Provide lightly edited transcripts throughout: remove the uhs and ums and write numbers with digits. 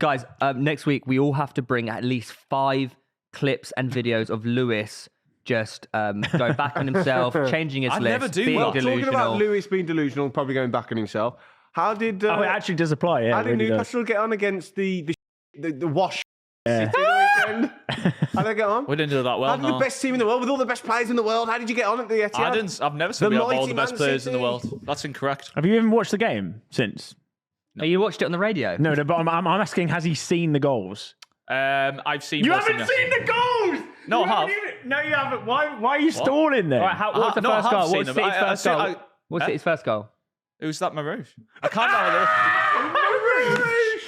Guys, next week we all have to bring at least 5 clips and videos of Lewis just going back on himself, changing his list. never do being well. delusional. Talking about Lewis being delusional, probably going back on himself. How did... it actually does apply, yeah. How did really Newcastle get on against the wash Yeah. City the weekend? How did they get on? We didn't do that well, How did the best team in the world, with all the best players in the world, how did you get on at the Etihad? I've never said we have all mighty the best Man players in the City. world. That's incorrect. Have you even watched the game since? Oh, you watched it on the radio? No, but I'm asking, has he seen the goals? I've seen. You most of haven't them. seen the goals! No, You I have. haven't even- No, you haven't. Why are you stalling there? All right, what's the No, I first have goal? seen What's them. City's I first said- goal? What's City's first goal? Who's that, Marouche? I can't remember.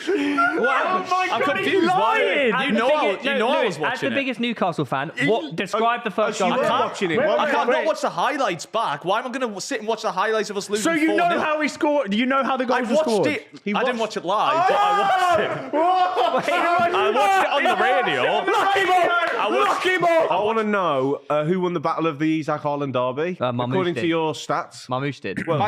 Oh my I'm God, confused. he's Why? lying! You know I was As watching the it. biggest Newcastle fan, describe the first you goal? were again. watching it. I can't not watch the highlights back. Why am I going to sit and watch the highlights of us losing? So you 4-0? know how he scored? Do you know how the goals I were watched scored? it. I didn't watch it live, but I watched it. I watched it on the radio. Lucky ball! I want to know who won the battle of the Isak Haaland derby, Marmoush according did. to your stats. Marmoush did. Well,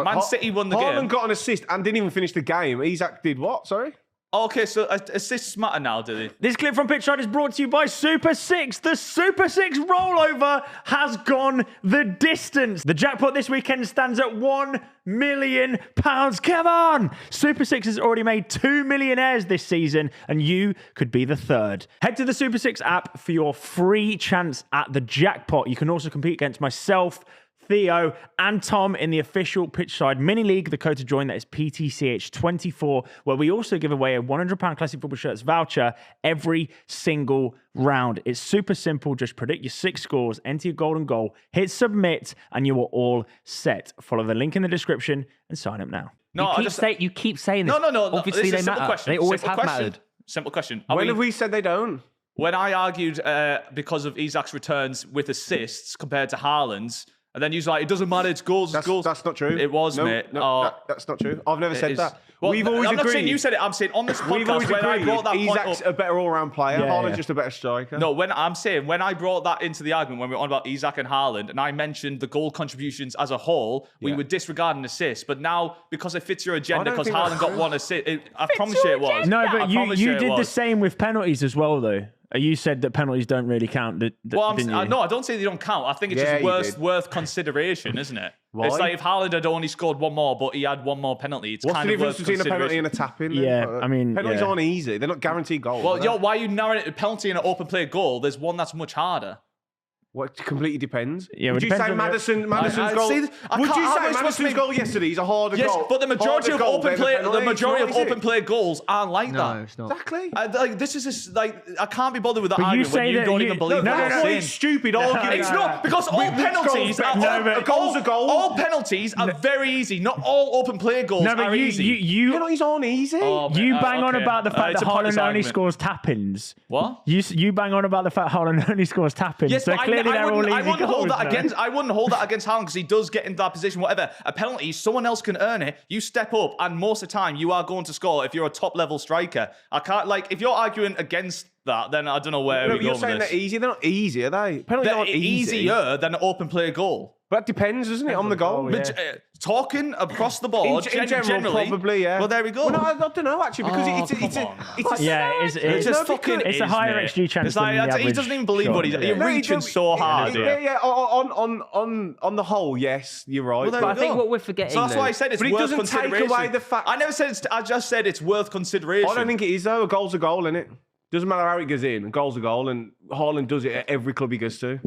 Man City won the Haaland game. got an assist and didn't even finish the game. Isak did what? Sorry? Okay, so assists matter now, do they? This clip from Pitchside is brought to you by Super 6. The Super 6 rollover has gone the distance. The jackpot this weekend stands at £1 million. Come on! Super 6 has already made 2 millionaires this season, and you could be the third. Head to the Super 6 app for your free chance at the jackpot. You can also compete against myself, Theo, and Tom in the official Pitchside mini league. The code to join that is PTCH24, where we also give away a £100 Classic Football Shirts voucher every single round. It's super simple. Just predict your 6 scores, enter your golden goal, hit submit, and you are all set. Follow the link in the description and sign up now. No, You keep saying this. No. Obviously, This is they a simple matter. question. They always Simple have question. mattered. Simple question. When have we said they don't? When I argued because of Isak's returns with assists compared to Haaland's, and then you was like, it doesn't matter, it's goals, it's goals. That's not true. It was, no, mate. No, that's not true. I've never said is. that. Well, We've always I'm agreed. not saying you said it. I'm saying on this We've always podcast when I agreed brought that point Isak's up. a better all-round player. Yeah, Haaland's yeah. just a better striker. No, when I brought that into the argument when we were on about Isak and Haaland, and I mentioned the goal contributions as a whole, we were disregarding assists. But now, because it fits your agenda, don't because think Haaland that's got true. 1 assist, I promise you it was. No, I but promise you it did the was. same with penalties as well, though. You said that penalties don't really count, didn't you? No, I don't say they don't count. I think it's Yeah, you just did. worth consideration, isn't it? Why? It's like if Haaland had only scored 1 more, but he had 1 more penalty. It's What's kind the of difference worth between a penalty consideration. and a tap-in? Yeah, then? I mean, penalties yeah. aren't easy. They're not guaranteed goals. Well, are they? yo, why are you narrowing it to penalty and an open play goal? There's one that's much harder. Well, it completely depends. Yeah, it would you depends say on the- Madison's I goal? see- I Would can't- you how am I say supposed to Madison's make- goal yesterday is a harder Yes, goal? but the majority Harder of goal open than a play, penalty? the majority of It's not, is open it? play goals aren't like No, that. it's not. Exactly. This is just like I can't be bothered with that But you argument when say you that don't you- even believe no, what no, I'm no, What saying. a stupid argument. It's not because all penalties are No, a goal's a goal. all penalties are very easy. Not all open play goals No, but are easy. you Penalties aren't easy. Oh, You mate, bang on okay. about the fact It's that a pointless Haaland only argument. scores tap-ins. What? You bang on about the fact Haaland only scores tap-ins. Yes, so but clearly they're all easy I wouldn't hold goals that now. against. I wouldn't hold that against Haaland because he does get into that position. Whatever, a penalty, someone else can earn it. You step up, and most of the time, you are going to score if you're a top-level striker. I can't if you're arguing against that, then I don't know where No, we but go you're with saying this. they're easy. They're not easy, are they? Penalties They're aren't easy. easier than an open play goal. But that depends, doesn't it, on the goal? Yeah. But, talking across the board, In general, generally, probably, yeah. Well, there we go. Well, no, I don't know, actually, because Oh, it's a... Yeah, it's It's just fucking. It's a is, higher mate. XG chance It's like than the he average doesn't even believe shot, what he's. yeah. You're No, reaching so hard. Yeah. On the whole, yes, you're right. Well, there But we I think go. what we're forgetting, So that's though, why I said it's But it worth doesn't take consideration. away the fact- I never said it's. I just said it's worth consideration. I don't think it is, though. A goal's a goal, innit? Doesn't matter how it goes in. A goal's a goal, and Haaland does it at every club he goes to.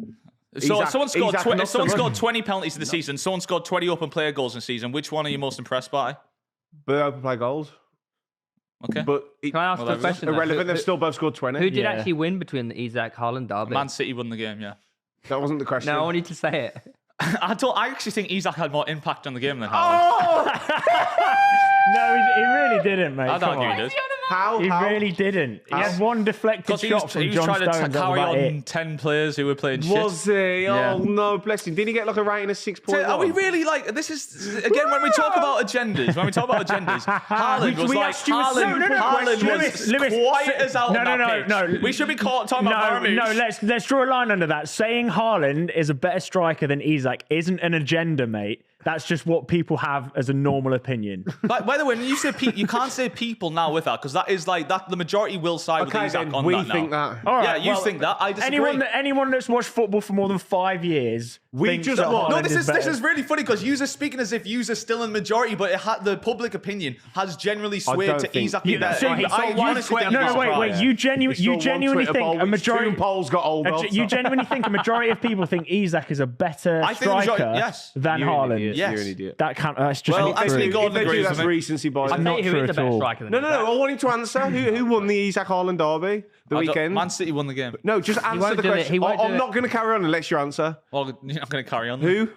So if Isak- someone scored, Isak if not someone so much. scored 20 penalties in the season, someone scored 20 open player goals in the season, which one are you most impressed by? But open play goals. Okay. But it, Can I ask Well, you a there we go. question? though? irrelevant. They've still both scored 20. Who did Yeah. actually win between the Isak Haaland derby? Man City won the game, yeah. That wasn't the question. No, I want you to say it. I actually think Isak had more impact on the game than Haaland. No, he really didn't, mate. I'd Come argue on. he did. How? He really didn't. He had one deflected Because he shot was, from he was John trying Stones. to That was carry about on it. 10 players who were playing shit. Was he? Yeah. Oh, no, bless him. Did he get like a rating of 6.1? Are we really like this? Is again when we talk about agendas. When we talk about agendas, Haaland was we like asked you a Haaland. simple Haaland question. was quiet as out No, on no, that no, pitch. no. We should be talking about No, Marmouche. let's draw a line under that. Saying Haaland is a better striker than Isak isn't an agenda, mate. That's just what people have as a normal opinion. By the way, when you say people, you can't say people now with that because that is like that. The majority will side with Isak on we that think now. that. All right, Yeah, you think that. I disagree. Anyone that's watched football for more than 5 years, We thinks just that want- No, Haaland this better. is really funny because users speaking as if users still in the majority, but the public opinion has generally swayed don't to think- Isak You- being so better. you- I you- honestly think no, he's wait. right. You Saw one genuinely Twitter think poll a which majority. two polls got old. You genuinely think a majority of people think Isak is a better I think the majority- striker yes. than You're an Haaland. idiot. Yes. You're an idiot. That's just Well, not Anthony true. Gordon If they do, agrees that's with me. recency bias. I'll tell you who true is the at better all. striker than No, Isak. I want him to answer. Who won the Isak Haaland derby the weekend? Man City won the game. No, just answer won't the do it. question. He won't I'm do not going to carry on unless you answer. Well, you're not going to carry on. Who?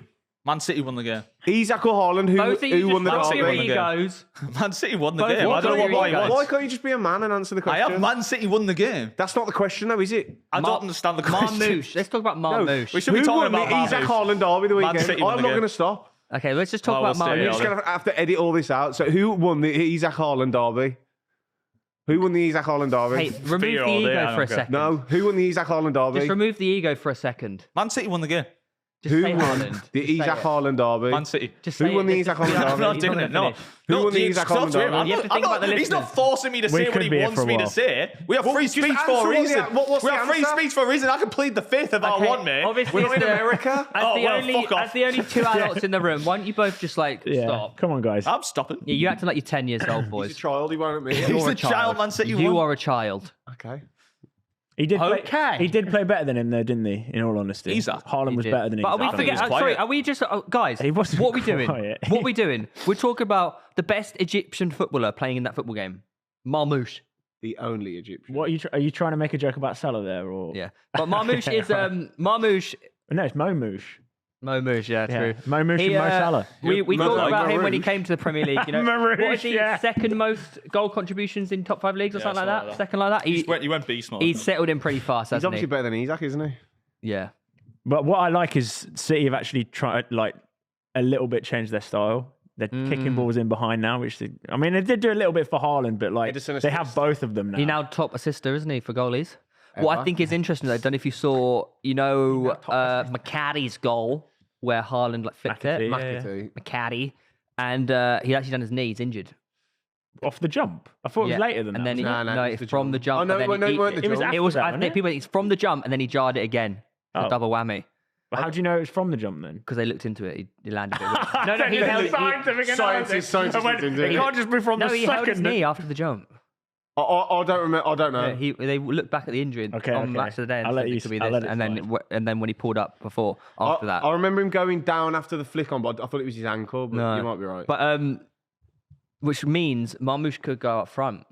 Man City won the game. Isak or Haaland? Both of you Who won the just fuck your derby? egos. Man City won the Both game. of I don't you know what egos. he Why wants. can't you just be a man and answer the I question? have Man City won the game. That's not the question, though, is it? I don't understand the question. Marmouche. Let's talk about Marmouche. we should be Who talking won the about Isak Marmouche. Haaland derby the Man weekend? City I'm won not the going to game. stop. Okay, let's just talk Oh, about we'll stay You're Marmouche. just going to have to edit all this out. So who won the Isak Haaland derby? Who won the Isak Haaland derby? Hey, remove Theo the all day, I ego don't for a care. second. No, who won the Isak Haaland derby? Just remove the ego for a second. Man City won the game. Just Who say won Haaland. the Just say Isak it. Haaland derby? Man City. Just Who say won it. the Just- Isak Haaland He's I'm derby? not not doing gonna it. No. finish. Who No, won the it's Isak not Haaland to him. derby? I'm You have not- to think about the He's not listeners. forcing me to We say what could he be here wants for a me to while. say. We have free just speech answer for a what the- reason. what's We the have free answer? speech for a reason. I can plead the fifth if I Okay, want, mate. obviously We're not in it's the- America? As Oh, the well, only, fuck off. as the only two adults in the room, why don't you both just like Yeah. stop? Come on, guys. I'm stopping. Yeah, you acting like you're 10 years old, He's a boys. child, he won't admit it. He's You're a child, Man City You won. are a child. Okay. He did. Okay. He did play better than him, though, didn't he? In all honesty, Isak. Haaland was Did. better than him. But are we I think he was forgetting? quiet. Sorry, are we just guys? He wasn't What are we doing? quiet. What are we doing? We're talking about the best Egyptian footballer playing in that football game, Marmouche. The only Egyptian. What are you trying to make a joke about Salah there, or Yeah, but Marmouche is Marmouche. No, it's Momouche. Marmouche, yeah, Yeah, true. Momouche and Mo Salah. We Mo- talked like about him when he Marouche. came to the Premier League. You know, Marouche, what is he? yeah. Second most goal contributions in top 5 leagues or Yeah, something like something that. like that. Second like that. You went beast mode. He's settled in pretty fast, He's hasn't obviously he? better than Isak, isn't he? Yeah. But what I like is City have actually tried like a little bit changed their style. They're kicking balls in behind now, which they did do a little bit for Haaland, but like Edison they have assist. both of them now. He now top assister, isn't he, for goalies? What I Ever. think is interesting, though, I don't know if you saw, McCarty's goal where Haaland like flicked it. McAtee, yeah. McAtee. McCarty. And he actually done his knee, he's injured. Off the jump. I thought it was Yeah. later than and that. then wasn't No, no, it's it's the from jump. the jump. Oh, no, and then it weren't the it was jump. after it was. that, I wasn't think it? people think it's from the jump, and then he jarred it again. So Oh. double whammy But how do you know it was from the jump then? because they looked into it. He landed it. No, he held it. Scientists didn't do It it. can't just be from No, the he held his second. knee after the jump. I don't remember. I don't know. Yeah, they looked back at the injury Okay, on okay. match of the day and I'll let said you- it could be I'll this. let it And then when he pulled up before after that. I remember him going down after the flick on, but I thought it was his ankle. But No. you might be right. But which means Marmouche could go up front.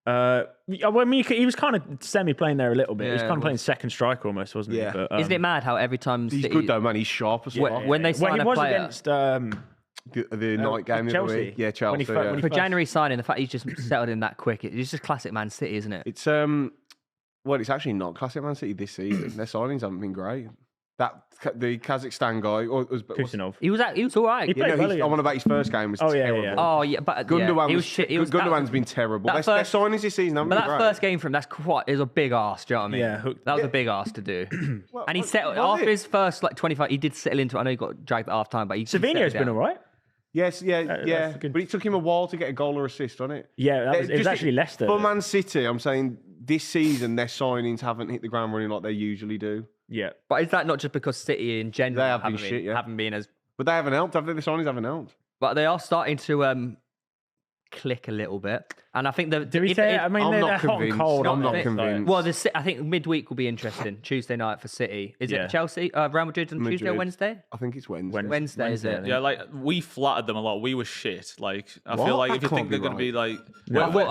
Yeah, well, I mean, he was kind of semi-playing there a little bit. He was Yeah, kind of it playing was. second striker almost, wasn't Yeah. he? But, Isn't it mad how every time He's City, good though, man. He's sharp as When- fuck. when they When sign he a was player against The night game the other Chelsea. week. Yeah, When Chelsea. he fir- yeah. when he for first- January signing, the fact he's just settled in that quick, it's just classic Man City, isn't it? It's well, it's actually not classic Man City this season. Their signings haven't been great. The Kazakhstan guy was Kusanov. He was all right. He played well I against- want about his first game was Oh, yeah, terrible. yeah. Oh yeah, but Gundogan he was shit. He was Gundogan's been terrible. that Their first- signings this season haven't But been that great. first game from is a big ask. Do you know what I mean? Yeah. that was a big ask to do. Well, And he was settled it? after his first 25. He did settle into. I know he got dragged at half time, but he Savinho's settled been down. all right. Yes, yeah. that's good. But it took him a while to get a goal or assist on it. Yeah, it was Just- actually Leicester. For Man City, I'm saying this season their signings haven't hit the ground running like they usually do. Yeah. But is that not just because City in general They have been haven't shit, yeah. haven't been as? But they haven't helped, have they? The signings haven't helped. But they are starting to click a little bit, and I think the. Do we say? I mean, I'm they're not hot and convinced. cold. I'm aren't not they? convinced. Well, I think midweek will be interesting. Tuesday night for City. Is Yeah. it Chelsea, Real Madrid on Tuesday or Madrid. Wednesday? I think it's Wednesday. Wednesday, is Wednesday, I it? think. Yeah, like we flattered them a lot. We were shit. Like I What? feel like That if you can't think they're be going to be like,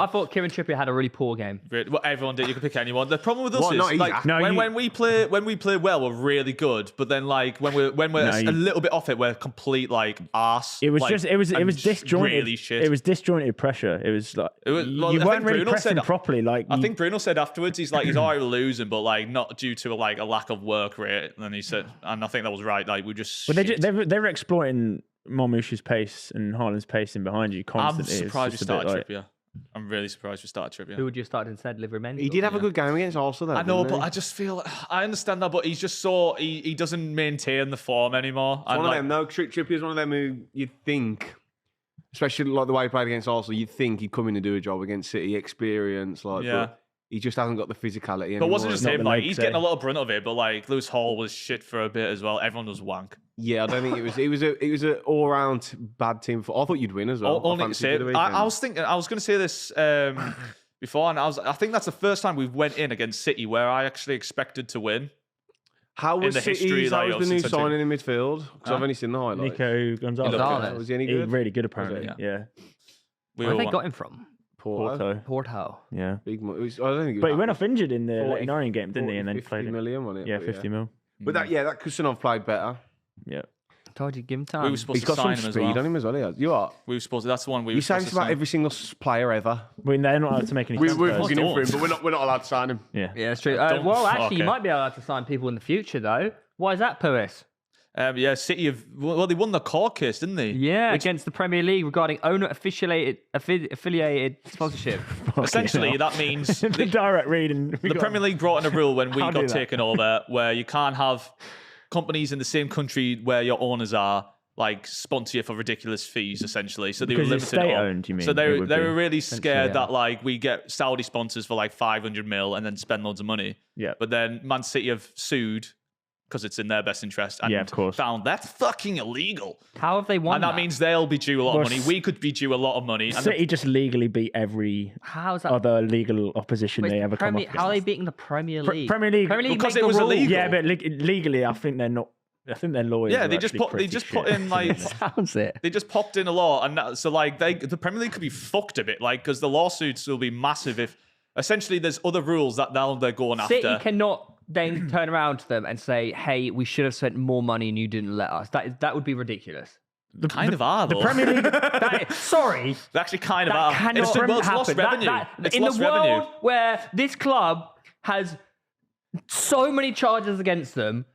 I thought Kieran Trippier had a really poor game. well, everyone did. You can pick anyone. The problem with us What, is not like Isak? No, when we play well, we're really good. But then like when we're a little bit off it, we're complete like arse. It was like, just it was and disjointed. Really shit. It was disjointed pressure. It was like well, you I think weren't really Bruno pressing said- properly. Like I think Bruno said afterwards, he's all right with losing, but like not due to like a lack of work rate. And then he said, and I think that was right. Like we just. But shit. they were exploiting Marmouche's pace and Haaland's pace in behind you I'm constantly. It's surprised we just a bit started like- Trippier. I'm really surprised we started trivia. Who would you start instead? Livermore? He did have a good game against Arsenal, though. I know, didn't but he? I just feel I understand that, but he's just so he doesn't maintain the form anymore. It's one of them, no. Trippier's one of them who you'd think, especially like the way he played against Arsenal, you'd think he'd come in and do a job against City, experience, like. Yeah. But he just hasn't got the physicality anymore. But wasn't just Not him. the Like legs, he's getting eh? a lot of brunt of it, but like Lewis Hall was shit for a bit as well. Everyone was wank. Yeah, I don't think it was. It was an all-round bad team. I thought you'd win as well. Only to fancied say, you the weekend. I was thinking, I was going to say this before, and I think that's the first time we've went in against City where I actually expected to win. How was the history, City's? How like, was the new since I signing in midfield? Because I've only seen the highlights. Nico Gonzalez. Gonzalez. Was he any He's good? really good, apparently. Was Yeah. We Where were they one- got him from? Porto. Porto. Porto. Yeah. Big. I don't think. It was But he that went much. off injured in the 40, Leighton Orient game, didn't he? And then 50 played it. million on it. Yeah, but 50 mil. But that Kusanov played better. Yeah. Told you, give him time. We were supposed He's to got some sign him as speed well. on him as well. He has. You are. We were supposed to, that's the one we You were say supposed this to about sign. every single player ever. I mean, they're not allowed to make any We're transfers. booking him for him, don't. but we're not allowed to sign him. Yeah. Yeah, that's true. Don't- Well, actually, you okay. might be allowed to sign people in the future, though. Why is that, Purvis? Yeah, City have. Well, they won the court case, didn't they? Yeah, against the Premier League regarding owner-affiliated sponsorship. Essentially, that means the direct reading. the Premier League brought in a rule when we I'll do got that. taken over where you can't have companies in the same country where your owners are like sponsor you for ridiculous fees, essentially. So they Because were it's limited. state-owned, you mean, So it they would they be. were really scared yeah. that like we get Saudi sponsors for like 500 mil and then spend loads of money. Yeah. But then Man City have sued because it's in their best interest and Yeah, of course. found that's fucking illegal. How have they won And that means they'll be due a lot Well, of money. We could be due a lot of money. And City just legally beat every How is that? other legal opposition Wait, they ever come up How are they against. beating the Premier League? Premier League- Because make it was the rules. illegal. Yeah, but legally, I think they're not. I think their lawyers. yeah, are they just actually put pretty put shit, in to be like honest. Sounds it. they just popped in a law, and that, so like the Premier League could be fucked a bit, like because the lawsuits will be massive if essentially there's other rules that now they're going City after. cannot then turn around to them and say, "Hey, we should have spent more money and you didn't let us." That would be ridiculous. Kind of are The though. Premier League. Sorry, They actually kind of that are. cannot It's, well, it's lost happen. revenue. It's in lost the revenue. world where this club has so many charges against them,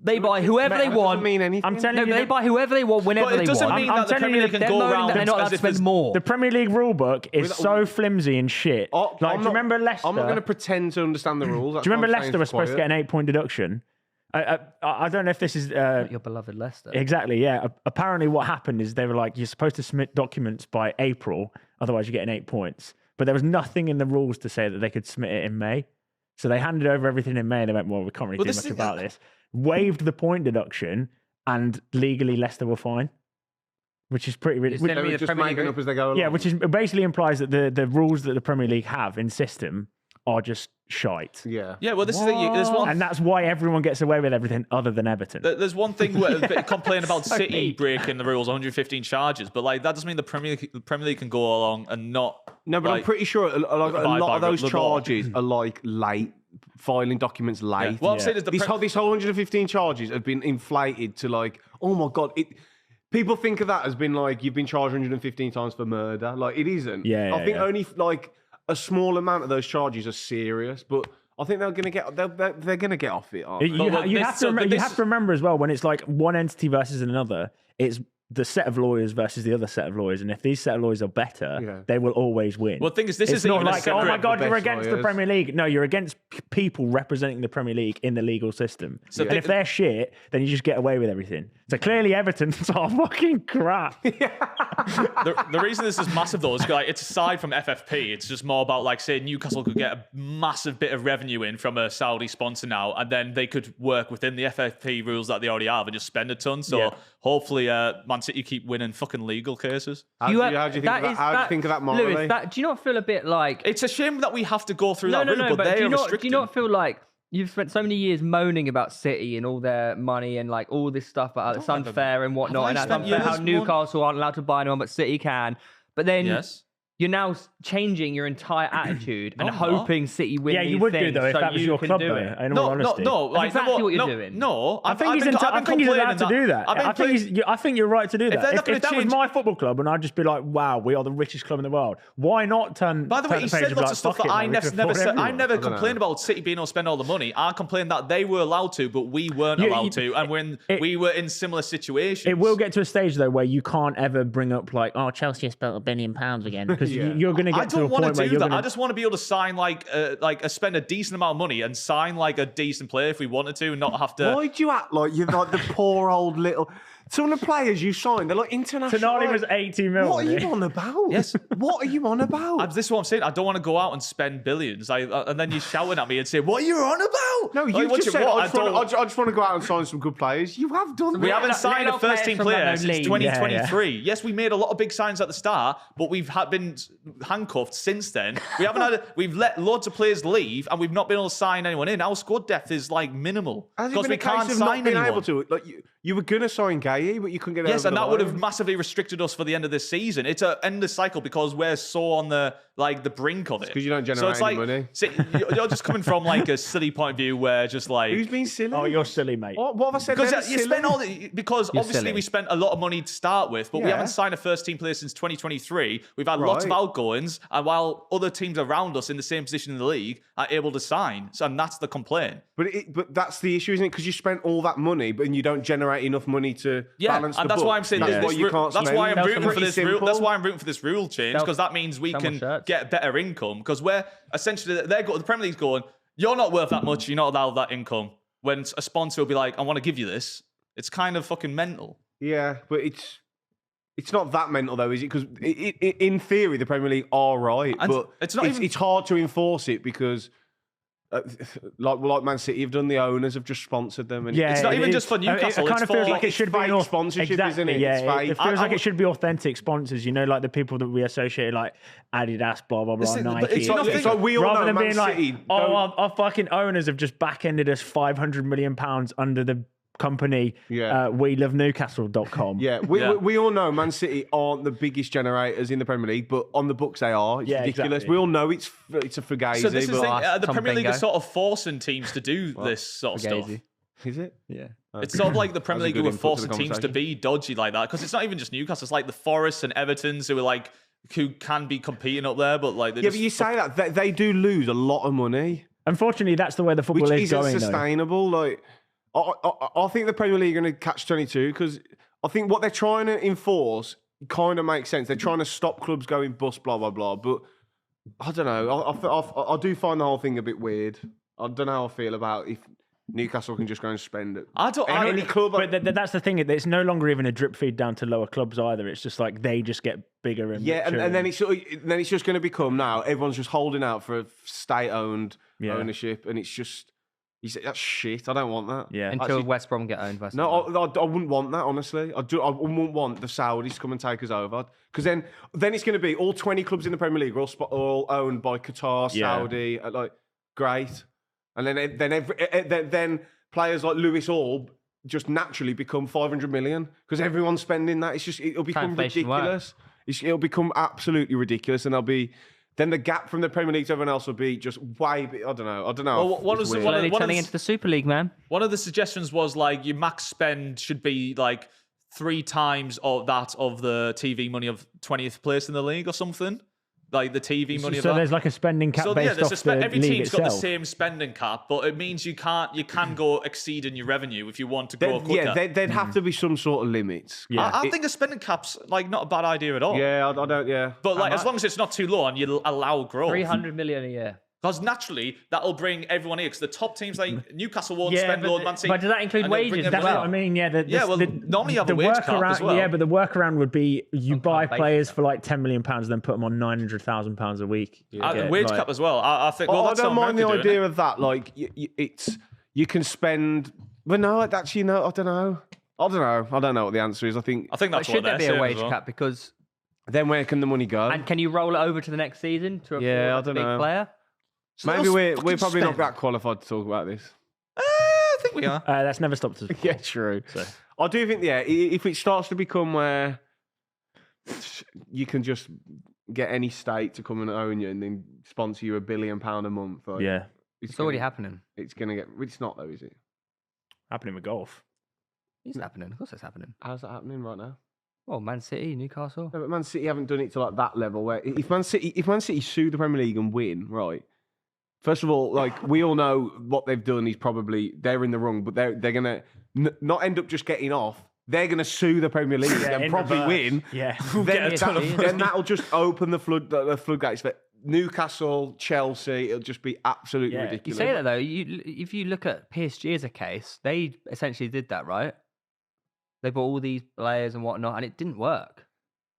they buy whoever they That want. doesn't mean anything. I'm telling No, you, but they buy whoever they want whenever But it they doesn't want. mean I'm that the telling Premier you League can they're go moaning around that they're not allowed as to if spend it's more. the Premier League rule book is so flimsy and shit. Oh, Like, I'm do you remember Leicester? I'm not going to pretend to understand the rules. Do you remember Leicester was supposed to get an 8-point deduction? I don't know if this is Your beloved Leicester. exactly. Yeah. Apparently, what happened is they were like, you're supposed to submit documents by April, otherwise you're getting 8 points. But there was nothing in the rules to say that they could submit it in May. So they handed over everything in May. And they went, well, we can't really Well, do this much is- about this. Waived the point deduction, and legally Leicester were fine, which is pretty It's ridiculous. gonna be the just Premier making League. up as they go along. Yeah, which is basically implies that the rules that the Premier League have in system are just shite. Yeah. Yeah, well, this is the thing. There's one. And that's why everyone gets away with everything other than Everton. There's one thing where they complain about So City deep. breaking the rules, 115 charges, but like that doesn't mean the Premier League can go along and not. No, but I'm like, pretty sure a lot abide by of those the law. charges are like late filing documents late. Yeah. What I'm saying is the this whole 115 charges have been inflated to like, oh my god, people think of that as being like you've been charged 115 times for murder. Like it isn't. Yeah, I think yeah. only like a small amount of those charges are serious, but I think they're gonna get they're gonna get off it. Aren't they? You this- have to so remember, you this- have to remember as well when it's like one entity versus another, it's the set of lawyers versus the other set of lawyers, and if these set of lawyers are better, Yeah. they will always win. Well, the thing is, this it's isn't not even a like, oh my separate- god, the you're best against the lawyers. Premier League. No, you're against people representing the Premier League in the legal system. So and if they're shit, then you just get away with everything. So clearly, Everton's are fucking crap. the reason this is massive though is like it's aside from FFP, it's just more about like say Newcastle could get a massive bit of revenue in from a Saudi sponsor now, and then they could work within the FFP rules that they already have and just spend a ton. So Yeah. hopefully, Man City keep winning fucking legal cases. How do you think of that? How do you think of that morally? Lewis, do you not feel a bit like It's a shame that we have to go through no, that no, route, no? but But they do are you restricted. not feel like you've spent so many years moaning about City and all their money and like all this stuff about it's have unfair and whatnot, I and that's spent unfair how years Newcastle aren't allowed to buy anyone but City can. But then Yes. you're now changing your entire attitude and I'm not. hoping City win. Yeah, you these would do things though if so that was you your can club do though. it. In all No, honesty. like, exactly no, what you're no, doing. No, I think he's allowed to do that. I think you're right to do they're that. not gonna If that was change- my football club and I'd just be like, wow, we are the richest club in the world. Why not turn? By the way, turn he page said and lots be like, of stuff fuck that it, I man, we can never afford said. I everyone. never don't complained know. about City being able to spend all the money. I complained that they were allowed to, but we weren't You- allowed to, and we were in similar situations. It will get to a stage though where you can't ever bring up like, oh, Chelsea spent £1 billion again. because because Yeah. you're going to I get to a don't want point to where do you're that. going I just want to be able to sign spend a decent amount of money and sign like a decent player if we wanted to, and not have to. Why do you act like you're like the poor old little... Some of the players you signed, they're like international. Tonali like, was 80 mil. What are wasn't you he? on about? Yes. What are you on about? This is what I'm saying. I don't want to go out and spend billions. And then you're shouting at me and say, "What are you on about?" No, you Like, what just you said, want? I just want to go out and sign some good players. You have done We that. haven't signed a first team player since league. 2023. Yes, we made a lot of big signs at the start, but we've been handcuffed since then. We haven't we've let loads of players leave, and we've not been able to sign anyone in. Our squad depth is like minimal Has it because been we a case can't of sign not being anyone. able to? Like you were going to sign Gay, but you couldn't get Yes, over and the that would have line. massively restricted us for the end of this season. It's an endless cycle because we're so on the brink of it. 'cause you don't so generate it's any like, money. See, you're just coming from like a silly point of view where just like Who's been silly? Oh, you're silly, mate. What have I said? because then? you spent all the, because You're obviously silly. we spent a lot of money to start with, but we Yeah. haven't signed a first team player since 2023. We've had lots of Right. outgoings, and while other teams around us in the same position in the league are able to sign, so and that's the complaint. But that's the issue, isn't it? Because you spent all that money, but you don't generate enough money to Yeah, balance the and that's why I'm books. saying That's this why you can't that's spend. why I'm Sell rooting some for this pretty rule. That's simple. why I'm rooting for this rule change Sell- because that means we sell more can shirts. get better income because we're essentially the Premier League's going, you're not worth that much, you're not allowed that income. When a sponsor will be like, I want to give you this, it's kind of fucking mental. Yeah, but it's not that mental though, is it? Because in theory, the Premier League are right, And but it's not even- it's hard to enforce it because. Like Man City have done, the owners have just sponsored them. And Yeah, It's not it even is. just for Newcastle, It kind it's of feels for- like it it's should be fake an sponsorship, exactly, isn't it? Yeah, It's fake. it feels I like would- it should be authentic sponsors. You know, like the people that we associate, like Adidas, blah blah blah, Listen, but Nike. it's not- It's like we all Rather know than Man being like, City oh, don't- our fucking owners have just back-ended us £500 million under the company Yeah. WeLoveNewcastle.com. Yeah, we all know Man City aren't the biggest generators in the Premier League, but on the books they are. It's Yeah, ridiculous. exactly. We all know it's a fugazi. So this is but the Tom Premier League Bingo. is sort of forcing teams to do this sort of stuff. Fugazi. is it? Yeah. It's sort of like the Premier That was a League who good were input to the forcing teams to conversation. be dodgy like that because it's not even just Newcastle. It's like the Forests and Evertons who are like who can be competing up there, but like they Yeah, just but you say that they do lose a lot of money, Unfortunately, that's the way the football which is isn't going. Though. sustainable. Like, I think the Premier League are going to catch 22 because I think what they're trying to enforce kind of makes sense. They're trying to stop clubs going bust, blah blah blah. But I don't know. I do find the whole thing a bit weird. I don't know how I feel about if Newcastle can just go and spend it. Any club. But that's the thing. It's no longer even a drip feed down to lower clubs either. It's just like they just get bigger and Yeah, richer and then it's just going to become now everyone's just holding out for a state-owned Yeah. ownership, and it's just that's shit. I don't want that. Yeah. Until Actually, West Brom get owned by no, someone. I wouldn't want that. Honestly, I wouldn't want the Saudis to come and take us over because then it's going to be all 20 clubs in the Premier League are all owned by Qatar, Yeah. Saudi, like great, and then players like Lewis Hall just naturally become 500 million because everyone's spending that. It'll become inflation work. ridiculous. It'll become absolutely ridiculous, and then the gap from the Premier League to everyone else will be just way big. I don't know. Well, what It's was it- weird. what- Slowly one of turning the- into the Super League, man. One of the suggestions was like your max spend should be like 3 times of that of the TV money of 20th place in the league or something. Like the TV money of So that. there's like a spending cap So based yeah, there's off the every league team's got the itself. same spending cap, but it means you can go exceeding your revenue if you want to grow quicker. There'd have to be some sort of limits. Yeah. I think a spending cap's like not a bad idea at all. Yeah, I don't. Yeah, But like as long as it's not too low and you allow growth. 300 million a year. Because naturally, that'll bring everyone here. Because the top teams like Newcastle won't Yeah, spend load, Man City. but does that include and they'll bring wages? everyone That's what in. I mean. Yeah, Yeah, well, normally you have a wage cap workaround. as well. Yeah, but the workaround would be you buy base players cap. for like £10 million, then put them on £900,000 a week. Wage cap as well. I think. Well, I that's don't how mind the America do it, idea of that. Like, you can spend. But no, actually, no. I don't know. I don't know what the answer is. I think. I think But that's should what there they're be a saying wage as well. cap? Because Then where can the money go? and can you roll it over to the next season to afford Yeah, I a don't big know. player? Maybe let's we're fucking probably not spend. that qualified to talk about this. I think we are. That's never stopped us. Yeah, true. I do think, if it starts to become where you can just get any state to come and own you and then sponsor you £1 billion a month, like, Yeah, It's already happening. It's gonna get. It's not though, is it? happening with golf. It's happening. Of course, it's happening. How's that happening right now? Well, Man City, Newcastle. No, but Man City haven't done it to like that level. Where if Man City sue the Premier League and win, right? First of all, like we all know what they've done is probably they're in the wrong, but they're gonna not end up just getting off. they're going to sue the Premier League and in probably reverse. win. Yeah. Then that'll just open the floodgates for Newcastle, Chelsea. It'll just be absolutely You ridiculous. say that though. If you look at PSG as a case, they essentially did that, right? They bought all these players and whatnot, and it didn't work.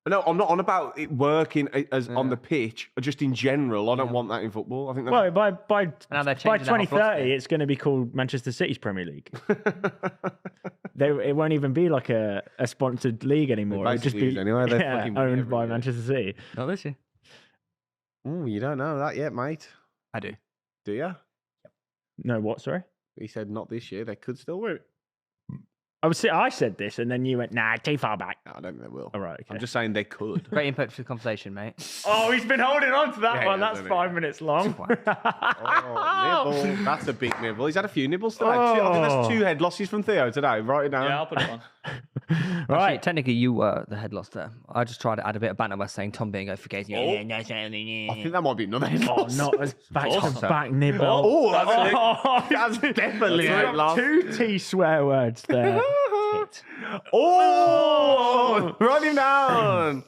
No, I'm not on about it working as on the pitch, or just in general. I don't want that in football. I think that's... Well, by Now they're changing the whole 2030, philosophy. it's going to be called Manchester City's Premier League. It won't even be like a sponsored league anymore. It'll just basically be is anyway. They're fucking owned every by year. Manchester City. Not this year. Oh, you don't know that yet, mate. I do. Do you? No, what? Sorry. He said not this year. They could still win. I said this, and then you went, nah, too far back. No, I don't think they will. All right, okay. I'm just saying they could. Great input for the conversation, mate. Oh, he's been holding on to that Yeah, one. yeah, That's hasn't 5 minutes long. Oh, nibble. That's a big nibble. He's had a few nibbles today. I think that's 2 head losses from Theo today. Write it down. Yeah, I'll put it on. Actually, Right. technically, you were the head loss there. I just tried to add a bit of banter by saying Tom Bingo forgave you. I think that might be another head Oh, loss. not as Awesome. back nibble. Oh, that's, Oh, that's definitely a He's head got loss. 2 T swear words there. Oh, run him down.